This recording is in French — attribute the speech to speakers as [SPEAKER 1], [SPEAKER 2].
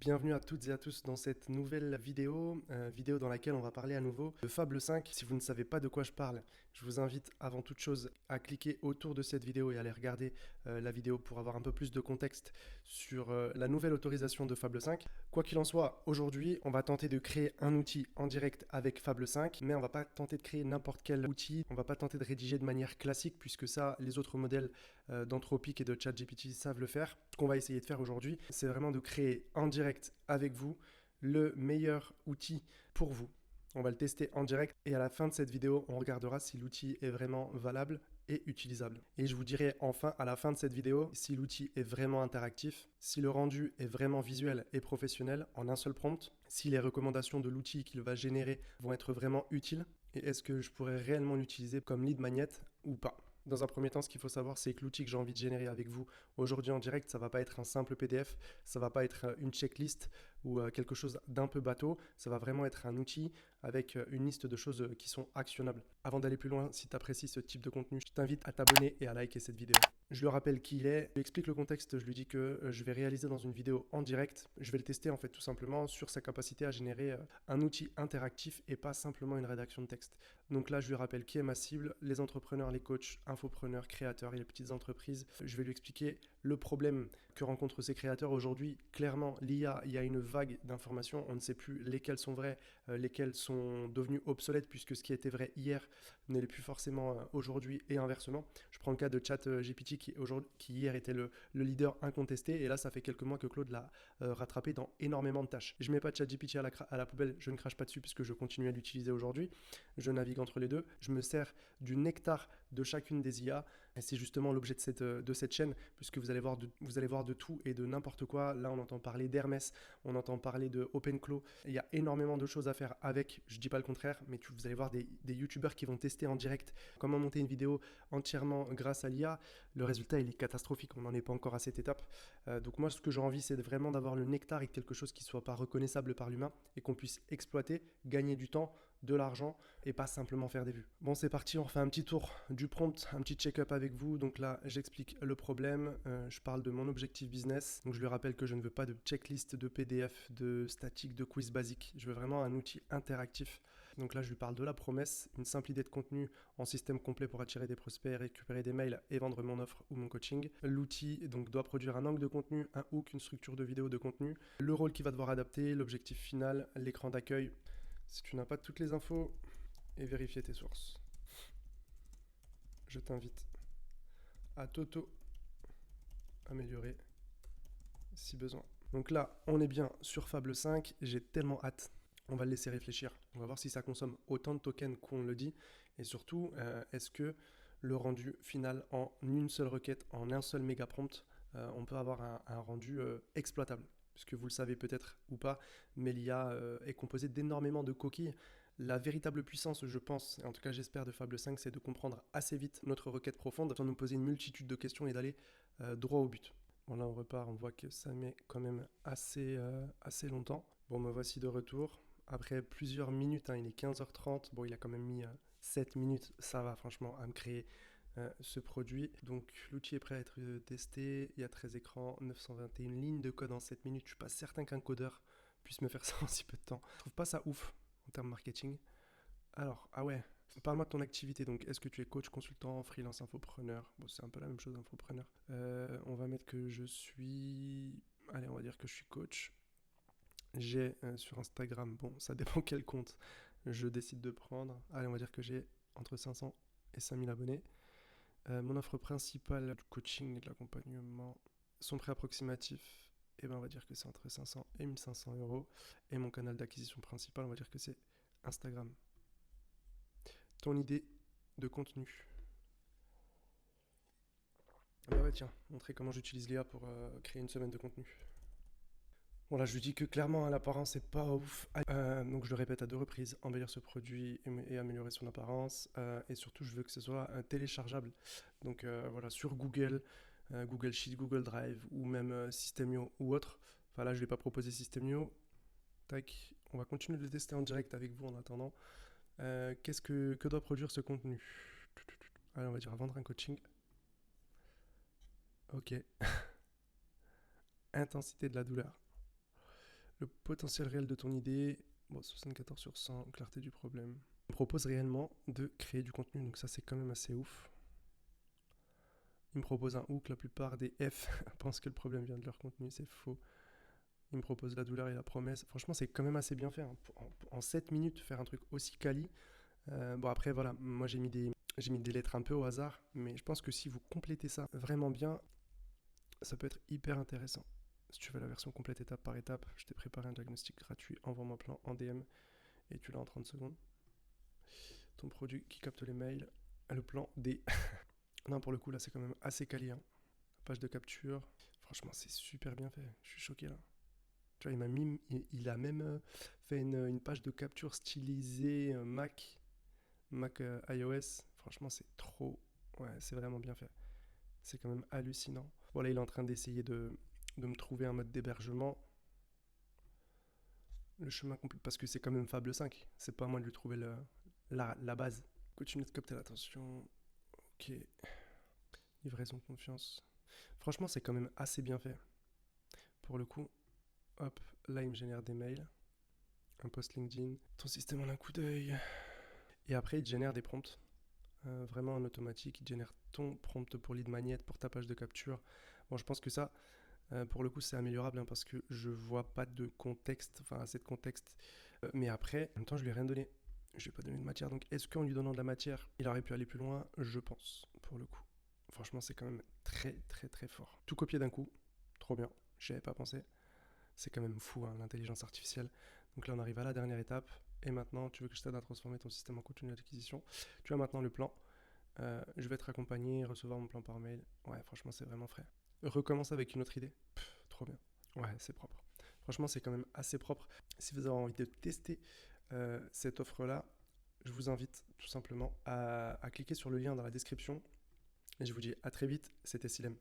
[SPEAKER 1] Bienvenue à toutes et à tous dans cette nouvelle vidéo dans laquelle on va parler à nouveau de Fable 5. Si vous ne savez pas de quoi je parle, je vous invite avant toute chose à cliquer autour de cette vidéo et à aller regarder la vidéo pour avoir un peu plus de contexte sur la nouvelle autorisation de Fable 5. Quoi qu'il en soit, aujourd'hui, on va tenter de créer un outil en direct avec Fable 5, mais on va pas tenter de créer n'importe quel outil, on va pas tenter de rédiger de manière classique puisque ça, les autres modèles d'Anthropic et de ChatGPT savent le faire. Ce qu'on va essayer de faire aujourd'hui, c'est vraiment de créer en direct avec vous le meilleur outil pour vous. On va le tester en direct et à la fin de cette vidéo, on regardera si l'outil est vraiment valable et utilisable. Et je vous dirai enfin à la fin de cette vidéo si l'outil est vraiment interactif, si le rendu est vraiment visuel et professionnel en un seul prompt, si les recommandations de l'outil qu'il va générer vont être vraiment utiles et est-ce que je pourrais réellement l'utiliser comme lead magnet ou pas. Dans un premier temps, ce qu'il faut savoir, c'est que l'outil que j'ai envie de générer avec vous aujourd'hui en direct, ça ne va pas être un simple PDF, ça ne va pas être une checklist ou quelque chose d'un peu bateau, ça va vraiment être un outil avec une liste de choses qui sont actionnables. Avant d'aller plus loin, si tu apprécies ce type de contenu, je t'invite à t'abonner et à liker cette vidéo. Je lui rappelle qui il est, je lui explique le contexte, je lui dis que je vais réaliser dans une vidéo en direct, je vais le tester en fait tout simplement sur sa capacité à générer un outil interactif et pas simplement une rédaction de texte. Donc là, je lui rappelle qui est ma cible, les entrepreneurs, les coachs, infopreneurs, créateurs et les petites entreprises. Je vais lui expliquer le problème que rencontrent ces créateurs aujourd'hui. Clairement, l'IA, il y a une vague d'informations, on ne sait plus lesquelles sont vraies, lesquelles sont devenues obsolètes puisque ce qui était vrai hier n'est plus forcément aujourd'hui et inversement. Je prends le cas de ChatGPT qui hier était le leader incontesté et là ça fait quelques mois que Claude l'a rattrapé dans énormément de tâches. Je ne mets pas ChatGPT à la poubelle, je ne crache pas dessus puisque je continue à l'utiliser aujourd'hui. Je navigue entre les deux, je me sers du nectar de chacune des IA et c'est justement l'objet de cette chaîne puisque vous allez voir de tout et de n'importe quoi. Là on entend parler d'Hermès, on entend parler de OpenClaw, il y a énormément de choses à faire avec, je dis pas le contraire, mais vous allez voir des youtubeurs qui vont tester en direct comment monter une vidéo entièrement grâce à l'IA. Le résultat il est catastrophique, on n'en est pas encore à cette étape. Donc moi ce que j'ai envie c'est vraiment d'avoir le nectar et quelque chose qui soit pas reconnaissable par l'humain et qu'on puisse exploiter, gagner du temps, de l'argent et pas simplement faire des vues. Bon c'est parti, on refait un petit tour du prompt, un petit check-up avec vous. Donc là j'explique le problème, je parle de mon objectif business. Donc je lui rappelle que je ne veux pas de checklist, de PDF, de statique, de quiz basique. Je veux vraiment un outil interactif. Donc là je lui parle de la promesse, une simple idée de contenu en système complet pour attirer des prospects, récupérer des mails et vendre mon offre ou mon coaching. L'outil donc doit produire un angle de contenu, un hook, une structure de vidéo de contenu, le rôle qu'il va devoir adapter, l'objectif final, l'écran d'accueil. Si tu n'as pas toutes les infos, et vérifier tes sources. Je t'invite à t'auto-améliorer si besoin. Donc là, on est bien sur Fable 5. J'ai tellement hâte. On va le laisser réfléchir. On va voir si ça consomme autant de tokens qu'on le dit. Et surtout, est-ce que le rendu final en une seule requête, en un seul méga prompt, on peut avoir un rendu exploitable. Puisque vous le savez peut-être ou pas, mais l'IA est composée d'énormément de coquilles. La véritable puissance, je pense, et en tout cas j'espère de Fable 5, c'est de comprendre assez vite notre requête profonde sans nous poser une multitude de questions et d'aller droit au but. Bon là on repart, on voit que ça met quand même assez longtemps. Bon me voici de retour. Après plusieurs minutes, hein, il est 15h30, bon il a quand même mis 7 minutes, ça va franchement à me créer ce produit. Donc l'outil est prêt à être testé, il y a 13 écrans, 921 lignes de code en 7 minutes. Je suis pas certain qu'un codeur puisse me faire ça en si peu de temps. Je trouve pas ça ouf en termes marketing. Alors, ah ouais, parle-moi de ton activité. Donc, est-ce que tu es coach, consultant, freelance, infopreneur? Bon, c'est un peu la même chose, infopreneur. On va mettre que je suis... Allez, on va dire que je suis coach. J'ai sur Instagram, bon, ça dépend quel compte je décide de prendre. Allez, on va dire que j'ai entre 500 et 5000 abonnés. Mon offre principale, du coaching et de l'accompagnement, son prix approximatif, et ben on va dire que c'est entre 500 et 1500 euros. Et mon canal d'acquisition principal, on va dire que c'est Instagram. Ton idée de contenu. Bah ouais, tiens, montrer comment j'utilise l'IA pour créer une semaine de contenu. Bon là je lui dis que clairement l'apparence c'est pas ouf, donc je le répète à 2 reprises, embellir ce produit et améliorer son apparence, et surtout je veux que ce soit téléchargeable, donc voilà sur Google, Google Sheet, Google Drive ou même Systemio ou autre. Enfin là je vais pas proposer Systemio, tac, on va continuer de le tester en direct avec vous en attendant. Qu'est-ce que doit produire ce contenu? Allez on va dire vendre un coaching, ok, intensité de la douleur. Le potentiel réel de ton idée, bon, 74 sur 100, clarté du problème. On propose réellement de créer du contenu, donc ça c'est quand même assez ouf. Il me propose un hook, la plupart des F pensent que le problème vient de leur contenu, c'est faux. Il me propose la douleur et la promesse. Franchement, c'est quand même assez bien fait. Hein. En 7 minutes, faire un truc aussi quali. Bon, après, voilà, moi j'ai mis des lettres un peu au hasard, mais je pense que si vous complétez ça vraiment bien, ça peut être hyper intéressant. Si tu veux la version complète étape par étape, je t'ai préparé un diagnostic gratuit, envoie-moi plan en DM et tu l'as en 30 secondes. Ton produit qui capte les mails, le plan D. Non, pour le coup, là, c'est quand même assez quali. Hein. Page de capture, franchement, c'est super bien fait. Je suis choqué là. Tu vois, il a même fait une page de capture stylisée Mac iOS. Franchement, c'est trop. Ouais, c'est vraiment bien fait. C'est quand même hallucinant. Voilà, il est en train d'essayer de me trouver un mode d'hébergement. Le chemin complet, parce que c'est quand même Fable 5. C'est pas à moi de lui trouver la base. Continue de capter l'attention. Ok. Livraison de confiance. Franchement, c'est quand même assez bien fait. Pour le coup, hop, là, il me génère des mails. Un post LinkedIn. Ton système en un coup d'œil. Et après, il te génère des prompts. Vraiment en automatique. Il te génère ton prompt pour lead magnet, pour ta page de capture. Bon, je pense que ça, pour le coup, c'est améliorable hein, parce que je vois pas de contexte, enfin assez de contexte. Mais après, en même temps, je lui ai rien donné. Je lui ai pas donné de matière. Donc, est-ce qu'en lui donnant de la matière, il aurait pu aller plus loin? Je pense, pour le coup. Franchement, c'est quand même très, très, très fort. Tout copier d'un coup, trop bien. J'y avais pas pensé. C'est quand même fou, hein, l'intelligence artificielle. Donc là, on arrive à la dernière étape. Et maintenant, tu veux que je t'aide à transformer ton système en contenu d'acquisition. Tu as maintenant le plan. Je vais être accompagné, recevoir mon plan par mail. Ouais, franchement, c'est vraiment frais. Recommence avec une autre idée. Trop bien. Ouais, c'est propre. Franchement, c'est quand même assez propre. Si vous avez envie de tester cette offre-là, je vous invite tout simplement à cliquer sur le lien dans la description. Et je vous dis à très vite. C'était Silem.